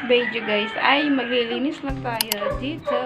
video guys ay maglilinis lang tayo dito.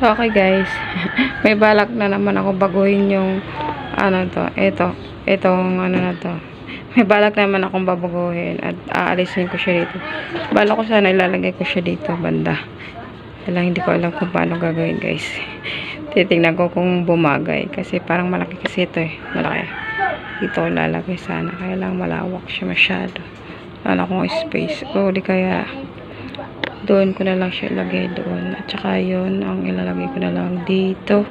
Okay guys, may balak na naman ako baguhin yung ano to, itong ano na to. May balak naman akong babaguhin at aalisin ko siya dito. Balak ko sana ilalagay ko siya dito banda. Kaya hindi ko alam kung paano gagawin guys. Titingnan ko kung bumagay kasi parang malaki kasi ito eh, malaki. Dito ko lalagay sana, kaya lang malawak siya masyado. Wala akong space. O di kaya doon ko na lang siya ilagay doon. At saka yun, ang ilalagay ko na lang dito.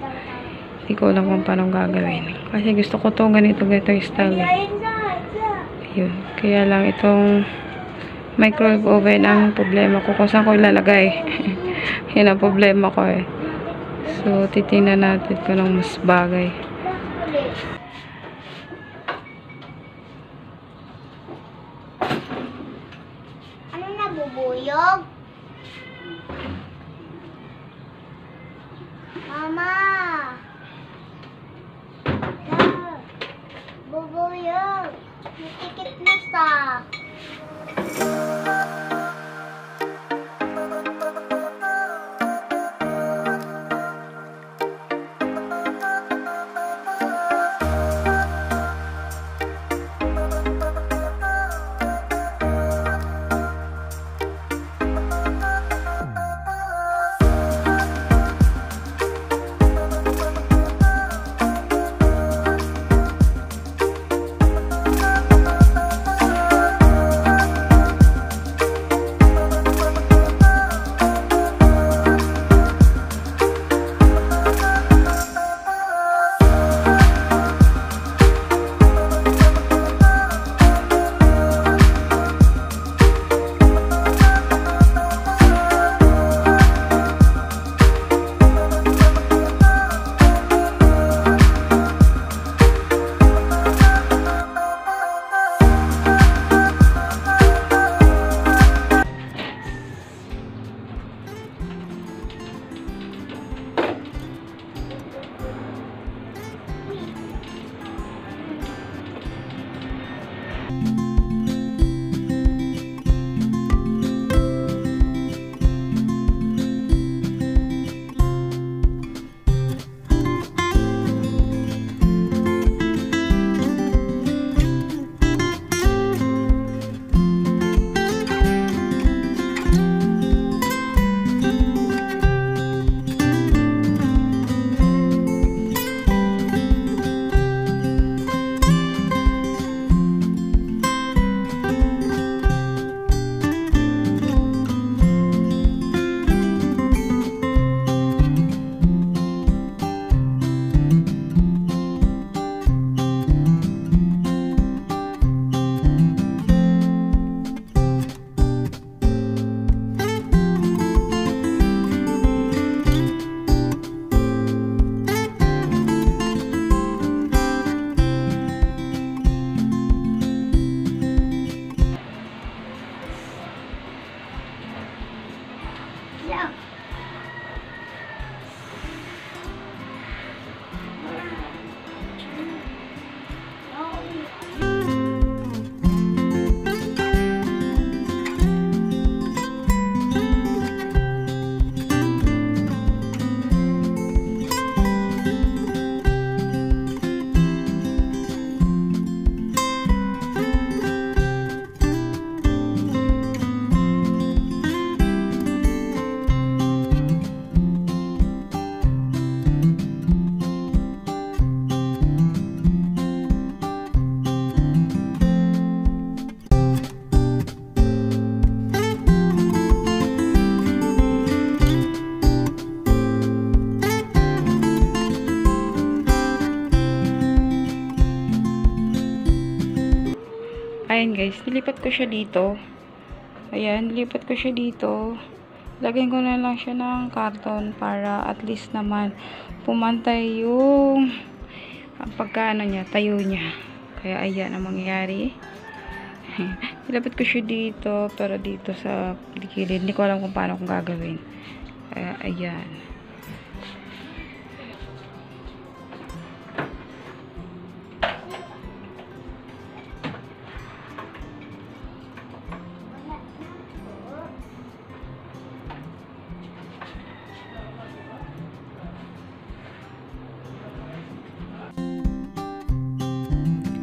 Hindi ko alam kung paano gagawin. Kasi gusto ko to ganito yung style. Yun. Kaya lang itong microwave oven ang problema ko. Kung saan ko ilalagay. Yan ang problema ko eh. So, titingnan natin kung anong mas bagay. Ano nabubuyog? Mama! Bubuyog! Natikit na sa... guys, nilipat ko siya dito. Ayan, nilipat ko siya dito. Lagyan ko na lang siya ng karton para at least naman pumantay yung pagkaano niya, tayo niya. Kaya ayan ang mangyayari. Nilapit ko siya dito, pero dito sa gilid. Hindi ko alam kung paano kong gagawin. Kaya ayan.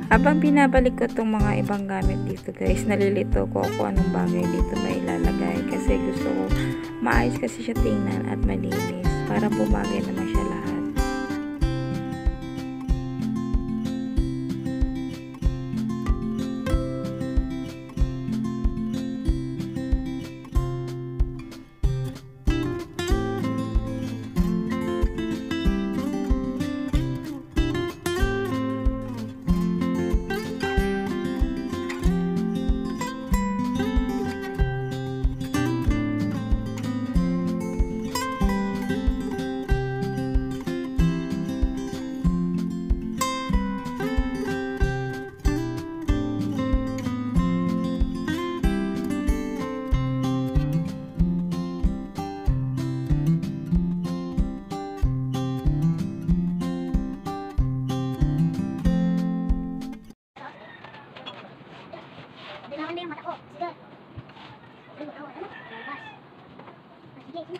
Habang binabalik ko itong mga ibang gamit dito guys, nalilito ko kung anong bagay dito may ilalagay. Kasi gusto ko, maayos kasi siya tingnan at malinis. Para bumagay naman siya lahat. Bilangan na yung mata ko. Sige. Ano? Labas. Sige.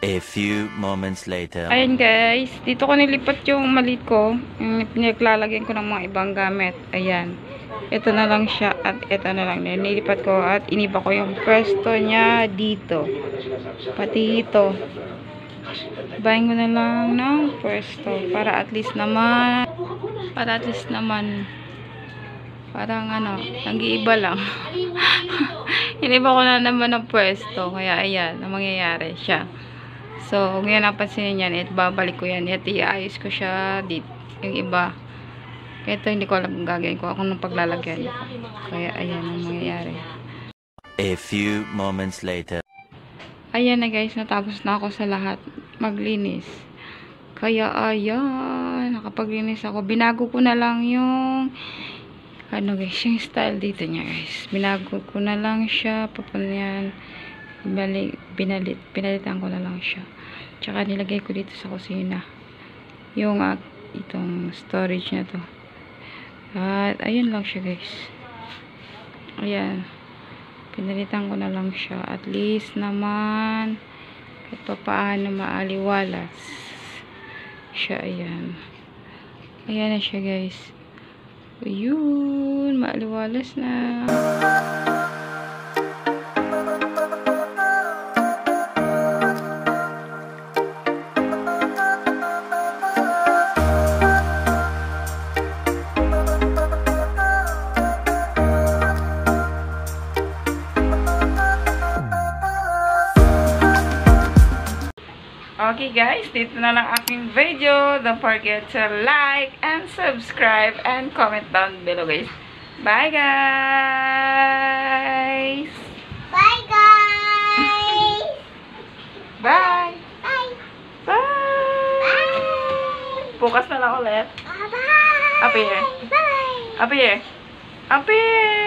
A few moments later. Ayan guys, dito ko nilipat yung maliit ko. Yung pinaglalagyan ko ng mga ibang gamit. Ayan. Ito na lang siya at ito na lang. Nilipat ko at iniba ko yung pwesto niya dito. Pati ito. Ibahin ko na lang ng pwesto. Para at least naman parang ano, nag-iiba lang. Iniba ko na naman ng pwesto. Kaya ayan, ang mangyayari siya. So, kung yan napansin yan, babalik ko yan. At iayos ko siya dito. Yung iba. Ito, hindi ko alam kung gagawin ko. Ako nung paglalagyan ko. Kaya, ayan ang mangyayari. A few moments later. Ayan na guys, natapos na ako sa lahat. Maglinis. Kaya, ayan. Nakapaglinis ako. Binago ko na lang yung ano guys, yung style dito niya guys. Binago ko na lang siya. Papunyan. Pinalitan ko na lang siya. Tsaka nilagay ko dito sa kusina yung itong storage na to. At ayun lang siya guys. Ayan, pinalitan ko na lang siya, at least naman kahit pa paano maaliwalas siya. Ayan na siya guys. Ayun, maaliwalas na. Okay guys, dito na lang aking video. Don't forget to like and subscribe and comment down below guys. Bye guys! Bye, guys! Bye! Bye! Bye! Bye! Bukas na lang ulit. Bye! Up here. Bye! Up here. Up here!